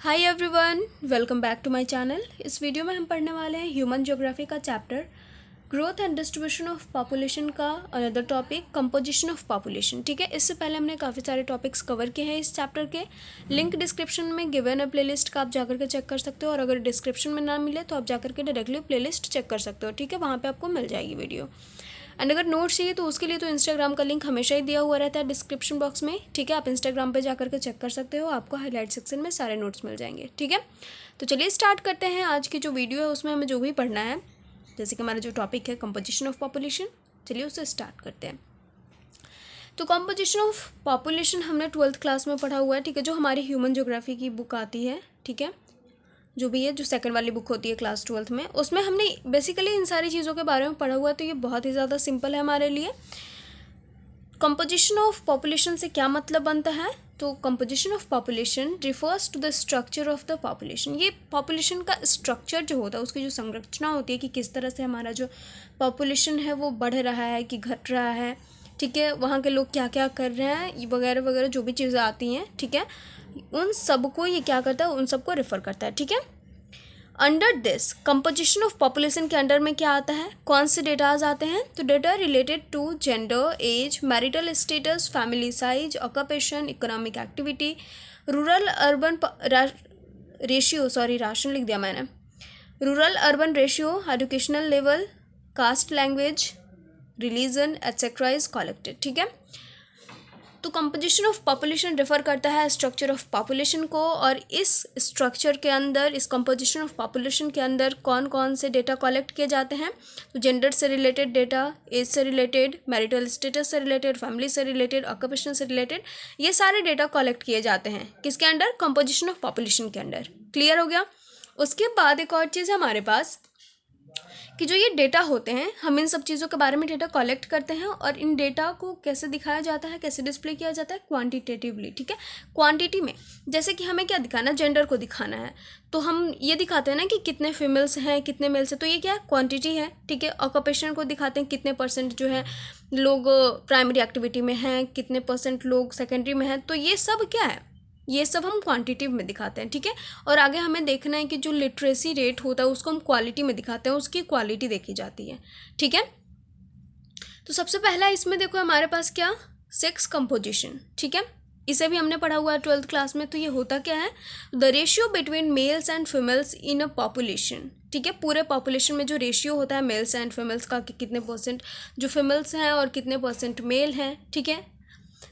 Hi everyone, welcome back to my channel. इस video में हम पढ़ने वाले हैं ह्यूमन ज्योग्राफी का chapter growth and distribution of population का another topic composition of population. ठीक है, इससे पहले हमने काफ़ी सारे टॉपिक्स कवर किए हैं इस चैप्टर के। लिंक डिस्क्रिप्शन में गिवन है प्लेलिस्ट का, आप जाकर के चेक कर सकते हो, और अगर डिस्क्रिप्शन में ना मिले तो आप जाकर के डायरेक्टली प्लेलिस्ट चेक कर सकते हो। ठीक है, वहाँ पर आपको मिल जाएगी वीडियो। एंड अगर नोट्स चाहिए तो उसके लिए तो इंस्टाग्राम का लिंक हमेशा ही दिया हुआ रहता है डिस्क्रिप्शन बॉक्स में। ठीक है, आप इंस्टाग्राम पे जाकर के चेक कर सकते हो, आपको हाईलाइट सेक्शन में सारे नोट्स मिल जाएंगे। ठीक है, तो चलिए स्टार्ट करते हैं। आज की जो वीडियो है उसमें हमें जो भी पढ़ना है, जैसे कि हमारा जो टॉपिक है कंपोजिशन ऑफ पॉपुलेशन, चलिए उसे स्टार्ट करते हैं। तो कंपोजिशन ऑफ पॉपुलेशन हमने 12th क्लास में पढ़ा हुआ है। ठीक है, जो हमारी ह्यूमन ज्योग्राफी की बुक आती है, ठीक है, जो भी है, जो सेकंड वाली बुक होती है क्लास 12th में, उसमें हमने बेसिकली इन सारी चीज़ों के बारे में पढ़ा हुआ है। तो ये बहुत ही ज़्यादा सिंपल है हमारे लिए। कंपोजिशन ऑफ पॉपुलेशन से क्या मतलब बनता है? तो composition of population refers to the structure of the population. ये पॉपुलेशन का स्ट्रक्चर जो होता है, उसकी जो संरचना होती है कि किस तरह से हमारा जो पॉपुलेशन है वो बढ़ रहा है कि घट रहा है। ठीक है, वहाँ के लोग क्या क्या कर रहे हैं वगैरह वगैरह, जो भी चीज़ें आती हैं, ठीक है, उन सबको ये क्या करता है, उन सबको रेफर करता है। ठीक है, under this composition of population के अंडर में क्या आता है, कौन से डेटाज आते हैं? तो data related to gender, age, marital status, family size, occupation, economic activity, rural urban ratio, sorry ration लिख दिया मैंने, rural urban ratio, educational level, caste, language, religion etcetera is collected. ठीक है, तो कंपोजिशन ऑफ पॉपुलेशन रेफर करता है structure of population को, और इस स्ट्रक्चर के अंदर, इस कंपोजिशन ऑफ पॉपुलेशन के अंदर कौन कौन से डेटा कलेक्ट किए जाते हैं? तो जेंडर से रिलेटेड डेटा, एज से रिलेटेड, मैरिटल स्टेटस से रिलेटेड, फैमिली से रिलेटेड, ऑक्यूपेशन से रिलेटेड, ये सारे डेटा कलेक्ट किए जाते हैं किसके अंडर? कंपोजिशन ऑफ पॉपुलेशन के अंडर। क्लियर हो गया? उसके बाद एक और चीज़ है हमारे पास कि जो ये डेटा होते हैं, हम इन सब चीज़ों के बारे में डेटा कलेक्ट करते हैं, और इन डेटा को कैसे दिखाया जाता है, कैसे डिस्प्ले किया जाता है? क्वांटिटेटिवली। ठीक है, क्वांटिटी में, जैसे कि हमें क्या दिखाना है, जेंडर को दिखाना है, तो हम ये दिखाते हैं ना कि कितने फीमेल्स हैं, कितने मेल्स हैं, तो ये क्या है, क्वांटिटी है। ठीक है, ऑक्यूपेशन को दिखाते हैं, कितने परसेंट जो है लोग प्राइमरी एक्टिविटी में हैं, कितने परसेंट लोग सेकेंडरी में हैं, तो ये सब क्या है, ये सब हम क्वांटिटिव में दिखाते हैं। ठीक है, और आगे हमें देखना है कि जो लिटरेसी रेट होता है उसको हम क्वालिटी में दिखाते हैं, उसकी क्वालिटी देखी जाती है। ठीक है, तो सबसे पहला इसमें देखो हमारे पास क्या, सेक्स कंपोजिशन। ठीक है, इसे भी हमने पढ़ा हुआ है 12th क्लास में। तो ये होता क्या है, the ratio between mails and females in a population. ठीक है, पूरे पॉपुलेशन में जो रेशियो होता है मेल्स एंड फीमेल्स का, कि कितने परसेंट जो फीमेल्स हैं और कितने परसेंट मेल हैं। ठीक है,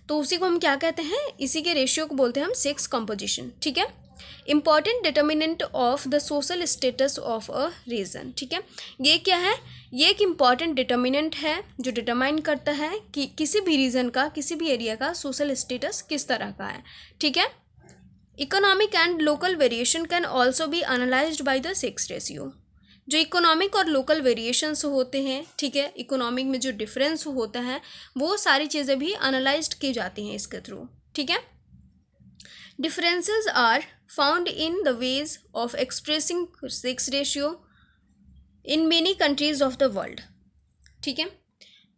तो उसी को हम क्या कहते हैं, इसी के रेशियो को बोलते हैं हम सेक्स कंपोजिशन। ठीक है, important determinant of the social status of a region. ठीक है, ये क्या है, ये एक इम्पॉर्टेंट डिटर्मिनेंट है जो डिटरमाइन करता है कि किसी भी रीजन का, किसी भी एरिया का सोशल स्टेटस किस तरह का है। ठीक है, economic and local variation can also be analysed bye the sex ratio. जो इकोनॉमिक और लोकल वेरिएशंस होते हैं, ठीक है, इकोनॉमिक में जो डिफरेंस होता है, वो सारी चीज़ें भी एनालाइज्ड की जाती हैं इसके थ्रू। ठीक है, differences are found in the ways of expressing sex ratio in many countries of the world. ठीक है,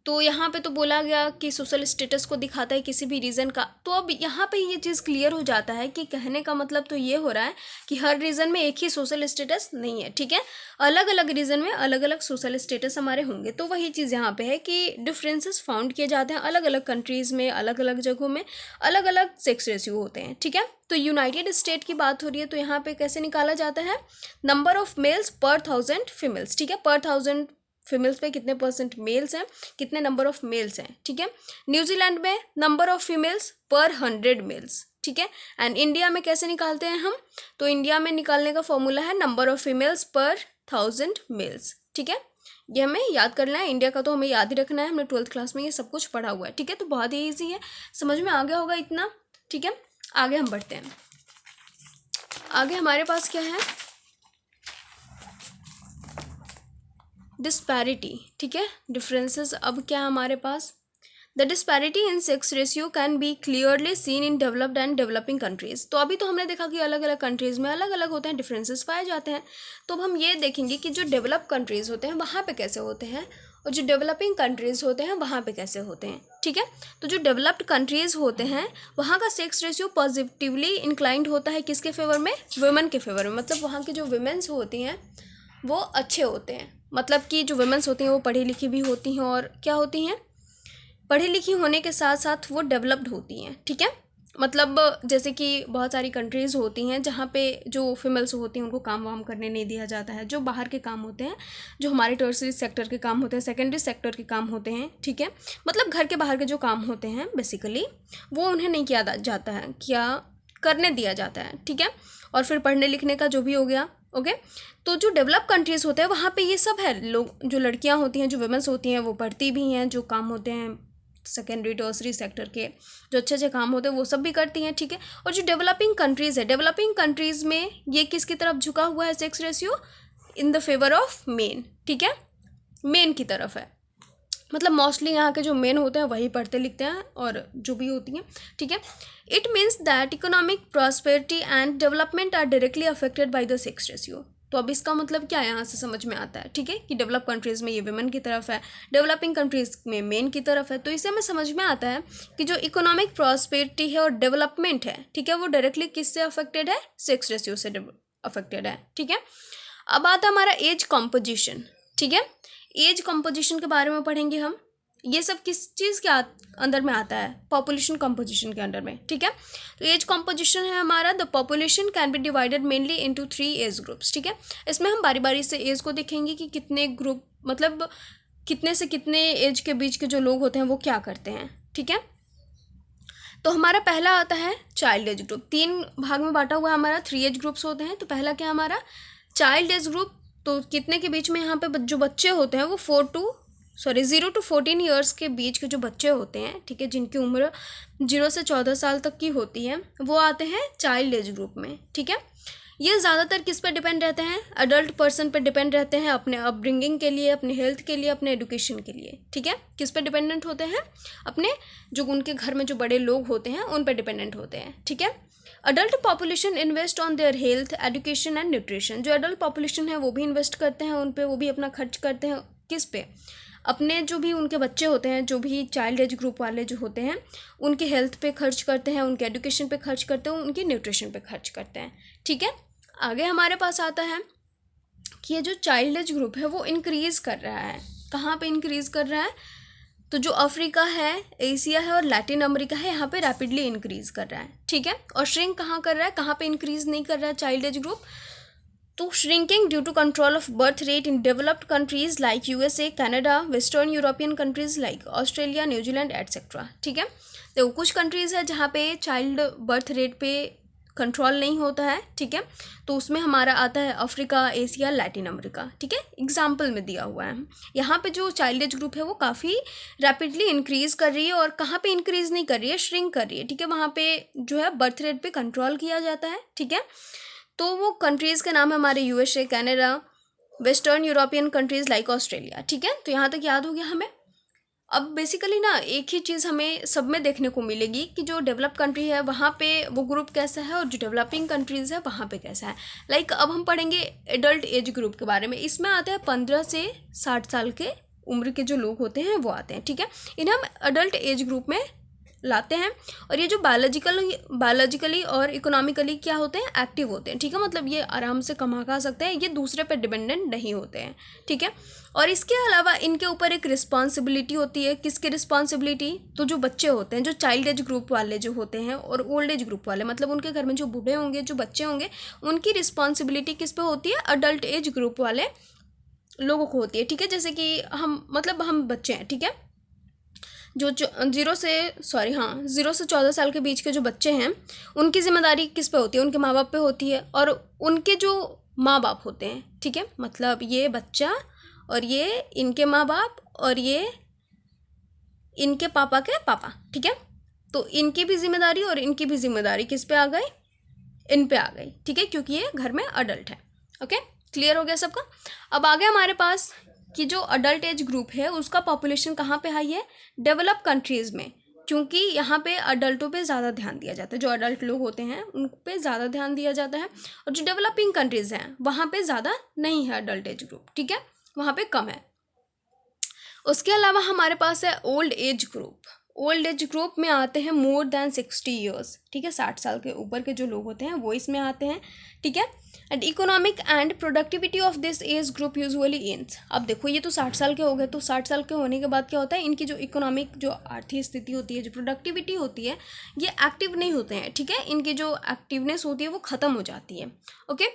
तो यहाँ पे तो बोला गया कि सोशल स्टेटस को दिखाता है किसी भी रीजन का। तो अब यहाँ पे ये चीज़ क्लियर हो जाता है कि कहने का मतलब तो ये हो रहा है कि हर रीजन में एक ही सोशल स्टेटस नहीं है। ठीक है, अलग अलग रीजन में अलग अलग सोशल स्टेटस हमारे होंगे। तो वही चीज़ यहाँ पे है कि डिफरेंसेस फाउंड किए जाते हैं अलग अलग कंट्रीज़ में, अलग अलग जगहों में अलग अलग सेक्स रेशियो होते हैं। ठीक है, तो यूनाइटेड स्टेट की बात हो रही है, तो यहाँ पे कैसे निकाला जाता है, नंबर ऑफ मेल्स पर 1000 फीमेल्स। ठीक है, पर 1000 फीमेल्स पे कितने परसेंट मेल्स हैं, कितने नंबर ऑफ मेल्स हैं। ठीक है, न्यूजीलैंड में नंबर ऑफ फीमेल्स पर 100 मेल्स। ठीक है, एंड इंडिया में कैसे निकालते हैं हम, तो इंडिया में निकालने का फॉर्मूला है नंबर ऑफ फीमेल्स पर 1000 मेल्स। ठीक है, ये हमें याद करना है, इंडिया का तो हमें याद ही रखना है, हमने 12th क्लास में ये सब कुछ पढ़ा हुआ है। ठीक है, तो बहुत ही ईजी है, समझ में आ गया होगा इतना। ठीक है, आगे हम बढ़ते हैं। आगे हमारे पास क्या है, डिस्पैरिटी। ठीक है, डिफरेंसेस अब क्या है हमारे पास, the disparity in sex ratio can be clearly seen in developed and developing countries. तो अभी तो हमने देखा कि अलग अलग कंट्रीज़ में अलग अलग होते हैं, डिफरेंसेस पाए जाते हैं। तो अब हम ये देखेंगे कि जो डेवलप कंट्रीज़ होते हैं वहाँ पे कैसे होते हैं, और जो डेवलपिंग कंट्रीज़ होते हैं वहाँ पे कैसे होते हैं, ठीक है। तो जो डेवलप्ड कंट्रीज़ होते हैं वहाँ का सेक्स रेशियो पॉजिटिवली इंक्लाइंड होता है किसके फेवर में, वुमेन के फेवर में। मतलब वहाँ की जो वुमेन्स होती हैं वो अच्छे होते हैं, मतलब कि जो वुमेन्स होती हैं वो पढ़ी लिखी भी होती हैं और क्या होती हैं, पढ़ी लिखी होने के साथ साथ वो डेवलप्ड होती हैं, ठीक है। मतलब जैसे कि बहुत सारी कंट्रीज़ होती हैं जहाँ पे जो फीमेल्स होती हैं उनको काम वाम करने नहीं दिया जाता है, जो बाहर के काम होते हैं, जो हमारे टर्सरी सेक्टर के काम होते हैं, सेकेंडरी सेक्टर के काम होते हैं, ठीक है, मतलब घर के बाहर के जो काम होते हैं बेसिकली वो उन्हें नहीं किया जाता है, क्या करने दिया जाता है, ठीक है। और फिर पढ़ने लिखने का जो भी हो गया, ओके। तो जो डेवलप कंट्रीज़ होते हैं वहाँ पे ये सब है, लोग जो लड़कियाँ होती हैं, जो वुमेन्स होती हैं वो पढ़ती भी हैं, जो काम होते हैं सेकेंडरी टर्सरी सेक्टर के जो अच्छे अच्छे काम होते हैं वो सब भी करती हैं, ठीक है। और जो डेवलपिंग कंट्रीज़ है, डेवलपिंग कंट्रीज़ में ये किसकी तरफ झुका हुआ है sex ratio, in the favour of main, ठीक है, मेन की तरफ है। मतलब मोस्टली यहाँ के जो मेन होते हैं वही पढ़ते लिखते हैं और जो भी होती हैं, ठीक है। It means that economic prosperity and development are directly affected by the sex ratio. तो अब इसका मतलब क्या यहाँ से समझ में आता है, ठीक है, कि डेवलप कंट्रीज़ में ये वुमेन की तरफ है, डेवलपिंग कंट्रीज़ में मेन की तरफ है। तो इससे हमें समझ में आता है कि जो इकोनॉमिक प्रॉस्पेरिटी है और डेवलपमेंट है, ठीक है, वो डायरेक्टली किससे अफेक्टेड है, सेक्स रेशियो से अफेक्टेड है, ठीक है। अब आता है हमारा एज कॉम्पोजिशन, ठीक है। एज कॉम्पोजिशन के बारे में पढ़ेंगे हम, ये सब किस चीज़ के अंदर में आता है, पॉपुलेशन कंपोजिशन के अंडर में, ठीक है। तो एज कंपोजिशन है हमारा, the population can be divided mainly into 3 age groups, ठीक है। इसमें हम बारी बारी से एज को देखेंगे कि कितने ग्रुप, मतलब कितने से कितने एज के बीच के जो लोग होते हैं वो क्या करते हैं, ठीक है। तो हमारा पहला आता है चाइल्ड एज ग्रुप, 3 भाग में बांटा हुआ है हमारा, 3 एज ग्रुप्स होते हैं। तो पहला क्या हमारा चाइल्ड एज ग्रुप, तो कितने के बीच में यहाँ पे जो बच्चे होते हैं वो 0 to 14 ईयर्स के बीच के जो बच्चे होते हैं, ठीक है, जिनकी उम्र 0 से 14 साल तक की होती है वो आते हैं चाइल्ड एज ग्रुप में, ठीक है। ये ज़्यादातर किस पे डिपेंड रहते हैं, अडल्ट पर्सन पे डिपेंड रहते हैं, अपने अपब्रिंगिंग के लिए, अपने हेल्थ के लिए, अपने एजुकेशन के लिए, ठीक है। किस पे डिपेंडेंट होते हैं, अपने जो उनके घर में जो बड़े लोग होते हैं उन पे डिपेंडेंट होते हैं, ठीक है। Adult population invest on their health, education and nutrition. जो अडल्ट पॉपुलेशन है वो भी इन्वेस्ट करते हैं उन पे, वो भी अपना खर्च करते हैं किस पे, अपने जो भी उनके बच्चे होते हैं, जो भी चाइल्ड एज ग्रुप वाले जो होते हैं उनके हेल्थ पे खर्च करते हैं, उनके एजुकेशन पे खर्च करते हैं, उनकी न्यूट्रिशन पे खर्च करते हैं, ठीक है। आगे हमारे पास आता है कि ये जो चाइल्ड एज ग्रुप है वो इंक्रीज़ कर रहा है, कहाँ पे इंक्रीज़ कर रहा है, तो जो अफ्रीका है, एशिया है और लैटिन अमेरिका है, यहाँ पे रैपिडली इंक्रीज़ कर रहा है, ठीक है। और श्रिंक कहाँ कर रहा है, कहाँ पे इंक्रीज़ नहीं कर रहा है चाइल्ड एज ग्रुप, तो shrinking due to control of birth rate in developed countries like USA, Canada, western European countries like Australia, New Zealand etcetera, ठीक है। तो कुछ कंट्रीज़ है जहाँ पे चाइल्ड बर्थ रेट पे कंट्रोल नहीं होता है, ठीक है। तो उसमें हमारा आता है अफ्रीका, एशिया, लैटिन अमेरिका, ठीक है, एग्जाम्पल में दिया हुआ है। यहाँ पे जो चाइल्ड एज ग्रुप है वो काफ़ी रैपिडली इंक्रीज़ कर रही है, और कहाँ पे इंक्रीज़ नहीं कर रही है, श्रिंक कर रही है, ठीक है। वहाँ पे जो है बर्थ रेट पे कंट्रोल किया जाता है, ठीक है। तो वो कंट्रीज़ के नाम है हमारे USA, Canada, western European countries like Australia, ठीक है। तो यहाँ तक याद हो गया हमें। अब बेसिकली ना एक ही चीज़ हमें सब में देखने को मिलेगी कि जो डेवलप कंट्री है वहाँ पे वो ग्रुप कैसा है और जो डेवलपिंग कंट्रीज़ है वहाँ पे कैसा है। लाइक अब हम पढ़ेंगे एडल्ट एज ग्रुप के बारे में। इसमें आते हैं 15 से 60 साल के उम्र के जो लोग होते हैं वो आते हैं, ठीक है। इन्हें हम एडल्ट एज ग्रुप में लाते हैं। और ये जो बायोलॉजिकली और इकोनॉमिकली क्या होते हैं, एक्टिव होते हैं, ठीक है। मतलब ये आराम से कमा खा सकते हैं, ये दूसरे पर डिपेंडेंट नहीं होते हैं, ठीक है। और इसके अलावा इनके ऊपर एक रिस्पॉन्सिबिलिटी होती है। किसकी रिस्पॉन्सिबिलिटी, तो जो बच्चे होते हैं, जो चाइल्ड एज ग्रुप वाले जो होते हैं और ओल्ड एज ग्रुप वाले, मतलब उनके घर में जो बूढ़े होंगे, जो बच्चे होंगे, उनकी रिस्पॉन्सिबिलिटी किस पे होती है, अडल्ट एज ग्रुप वाले लोगों को होती है, ठीक है। जैसे कि हम बच्चे हैं, ठीक है, जो 0 से 14 साल के बीच के जो बच्चे हैं उनकी जिम्मेदारी किस पे होती है, उनके माँ बाप पे होती है, और उनके जो माँ बाप होते हैं, ठीक है, मतलब ये बच्चा और ये इनके माँ बाप और ये इनके पापा के पापा, ठीक है। तो इनकी भी जिम्मेदारी और इनकी भी जिम्मेदारी किस पे आ गई, इन पे आ गई, ठीक है, क्योंकि ये घर में अडल्ट है। ओके, क्लियर हो गया सबका। अब आगे हमारे पास कि जो अडल्ट एज ग्रुप है उसका पॉपुलेशन कहाँ पे हाई है, डेवलप कंट्रीज़ में, क्योंकि यहाँ पे अडल्टों पे ज़्यादा ध्यान दिया जाता है। जो अडल्ट लोग होते हैं उन पे ज़्यादा ध्यान दिया जाता है, और जो डेवलपिंग कंट्रीज़ हैं वहाँ पे ज़्यादा नहीं है अडल्ट एज ग्रुप, ठीक है, वहाँ पे कम है। उसके अलावा हमारे पास है old age group. Old age group में आते हैं मोर देन 60 ईयर्स, ठीक है, 60 साल के ऊपर के जो लोग होते हैं वो इसमें आते हैं, ठीक है। And economic and productivity of this age group usually ends. अब देखो ये तो 60 साल के हो गए, तो 60 साल के होने के बाद क्या होता है, इनकी जो इकोनॉमिक जो आर्थिक स्थिति होती है, जो प्रोडक्टिविटी होती है, ये एक्टिव नहीं होते हैं, ठीक है, इनकी जो एक्टिवनेस होती है वो ख़त्म हो जाती है। ओके,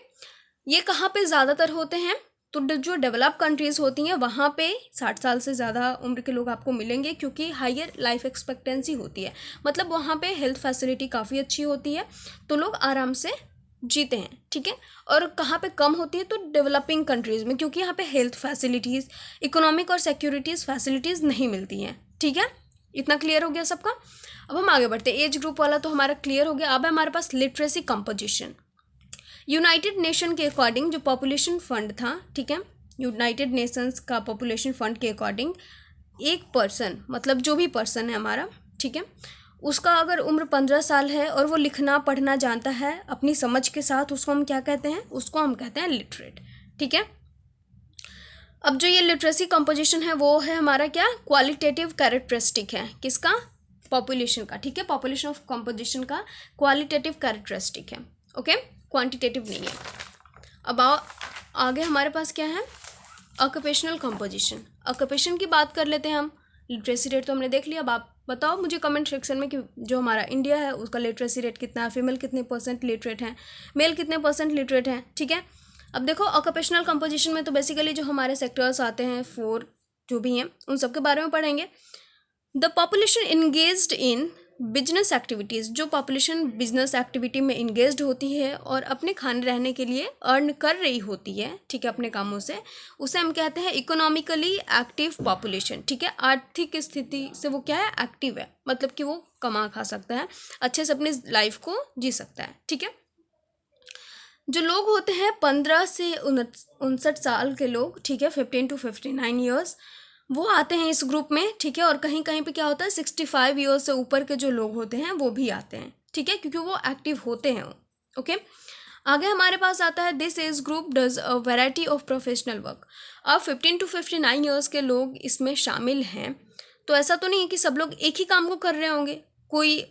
ये कहाँ पे ज़्यादातर होते हैं, तो जो डेवलप कंट्रीज़ होती हैं वहाँ पे 60 साल से ज़्यादा उम्र के लोग आपको मिलेंगे, क्योंकि हायर लाइफ एक्सपेक्टेंसी होती है, मतलब वहाँ पे हेल्थ फैसिलिटी काफ़ी अच्छी होती है, तो लोग आराम से जीते हैं, ठीक है। और कहाँ पे कम होती है, तो डेवलपिंग कंट्रीज़ में, क्योंकि यहाँ पे हेल्थ फैसिलिटीज़, इकोनॉमिक और सिक्योरिटीज़ फैसिलिटीज़ नहीं मिलती हैं, ठीक है। इतना क्लियर हो गया सबका। अब हम आगे बढ़ते हैं। एज ग्रुप वाला तो हमारा क्लियर हो गया। अब है हमारे पास लिटरेसी कंपोजिशन। यूनाइटेड नेशन के अकॉर्डिंग जो पॉपुलेशन फंड था, ठीक है, यूनाइटेड नेशंस का पॉपुलेशन फंड के अकॉर्डिंग एक पर्सन, मतलब जो भी पर्सन है हमारा, ठीक है, उसका अगर उम्र 15 साल है और वो लिखना पढ़ना जानता है अपनी समझ के साथ, उसको हम क्या कहते हैं, उसको हम कहते हैं लिटरेट, ठीक है। अब जो ये लिटरेसी कंपोजिशन है वो है हमारा क्या, क्वालिटेटिव कैरेक्टरिस्टिक है, किसका, पॉपुलेशन का, ठीक है, पॉपुलेशन ऑफ कंपोजिशन का क्वालिटेटिव कैरेक्टरिस्टिक है, ओके, क्वांटिटेटिव नहीं है। अब आगे हमारे पास क्या है, ऑक्यूपेशनल कंपोजिशन। ऑक्यूपेशन की बात कर लेते हैं हम। लिटरेसी रेट तो हमने देख लिया। अब आप बताओ मुझे कमेंट सेक्शन में कि जो हमारा इंडिया है उसका लिटरेसी रेट कितना है, फीमेल कितने % लिटरेट हैं, मेल कितने % लिटरेट हैं, ठीक है। अब देखो ऑक्यूपेशनल कंपोजिशन में तो बेसिकली जो हमारे सेक्टर्स आते हैं 4 जो भी हैं उन सब के बारे में पढ़ेंगे। The population engaged in business activities, जो पॉपुलेशन बिजनेस एक्टिविटी में इंगेज्ड होती है और अपने खाने रहने के लिए अर्न कर रही होती है, ठीक है, अपने कामों से, उसे हम कहते हैं इकोनॉमिकली एक्टिव पॉपुलेशन, ठीक है। आर्थिक स्थिति से वो क्या है, एक्टिव है, मतलब कि वो कमा खा सकता है, अच्छे से अपनी लाइफ को जी सकता है, ठीक है। जो लोग होते हैं 15 से 59 साल के लोग, ठीक है, 15 to 59 ईयर्स, वो आते हैं इस ग्रुप में, ठीक है। और कहीं कहीं पे क्या होता है 65 ईयर्स से ऊपर के जो लोग होते हैं वो भी आते हैं, ठीक है, क्योंकि वो एक्टिव होते हैं, ओके। आगे हमारे पास आता है this age group does a variety of professional work. अब 15 to 59 ईयर्स के लोग इसमें शामिल हैं, तो ऐसा तो नहीं है कि सब लोग एक ही काम को कर रहे होंगे, कोई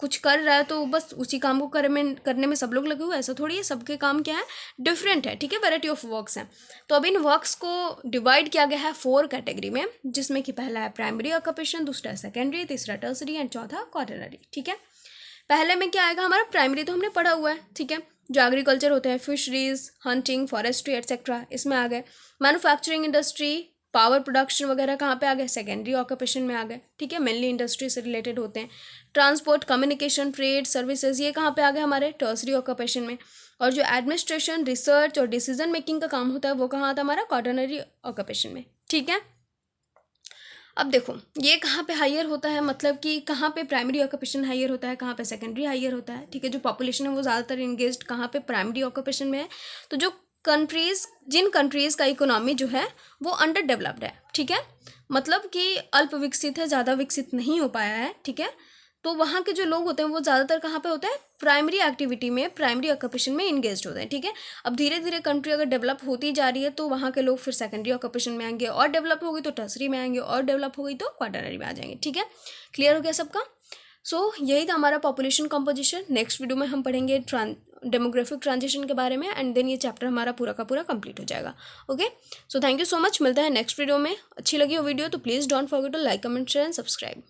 कुछ कर रहा है तो बस उसी काम को करने में सब लोग लगे हुए, ऐसा थोड़ी है, सबके काम क्या है, डिफरेंट है, ठीक है, वैरायटी ऑफ वर्क्स हैं। तो अब इन वर्क्स को डिवाइड किया गया है 4 कैटेगरी में, जिसमें कि पहला है प्राइमरी ऑक्यूपेशन, दूसरा सेकेंडरी, तीसरा टर्सरी एंड चौथा क्वाटरनरी, ठीक है। पहले में क्या आएगा हमारा, प्राइमरी तो हमने पढ़ा हुआ है, ठीक है, जो एग्रीकल्चर होते हैं, फिशरीज, हंटिंग, फॉरेस्ट्री एटसेट्रा, इसमें आ गए। मैन्युफैक्चरिंग इंडस्ट्री, पावर प्रोडक्शन वगैरह कहाँ पे आ गए, सेकेंडरी ऑक्यूपेशन में आ गए, ठीक है, मेनली इंडस्ट्री से रिलेटेड होते हैं। ट्रांसपोर्ट, कम्युनिकेशन, ट्रेड, सर्विसेज, ये कहाँ पे आ गए हमारे टर्सरी ऑक्यूपेशन में। और जो एडमिनिस्ट्रेशन, रिसर्च और डिसीजन मेकिंग का काम होता है वो कहाँ आता है हमारा, क्वाटरनरी ऑक्यूपेशन में, ठीक है। अब देखो ये कहाँ पे हायर होता है, मतलब कि कहाँ पे प्राइमरी ऑक्यूपेशन हायर होता है, कहाँ पे सेकेंडरी हायर होता है, ठीक है। जो पॉपुलेशन है वो ज़्यादातर इंगेज्ड कहाँ पे, प्राइमरी ऑक्यूपेशन में है। तो जो जिन कंट्रीज़ का इकोनॉमी जो है वो अंडर डेवलप्ड है, ठीक है, मतलब कि अल्प विकसित है, ज़्यादा विकसित नहीं हो पाया है, ठीक है। तो वहाँ के जो लोग होते हैं वो ज़्यादातर कहाँ पे होते हैं, प्राइमरी एक्टिविटी में, प्राइमरी ऑक्यूपेशन में इंगेज्ड होते हैं, ठीक है। अब धीरे धीरे कंट्री अगर डेवलप होती जा रही है तो वहाँ के लोग फिर सेकेंडरी ऑक्यूपेशन में आएंगे, और डेवलप हो गई तो टर्सरी में आएंगे, और डेवलप हो गई तो क्वाटरनरी में आ जाएंगे, ठीक है। क्लियर हो गया सबका। सो यही था हमारा पॉपुलेशन कंपोजिशन। नेक्स्ट वीडियो में हम पढ़ेंगे डेमोग्राफिक ट्रांजिशन के बारे में, एंड देन ये चैप्टर हमारा पूरा का पूरा कंप्लीट हो जाएगा, okay. So thank you so much, मिलता है नेक्स्ट वीडियो में। अच्छी लगी हो वीडियो तो please don't forget to like, comment, share and subscribe.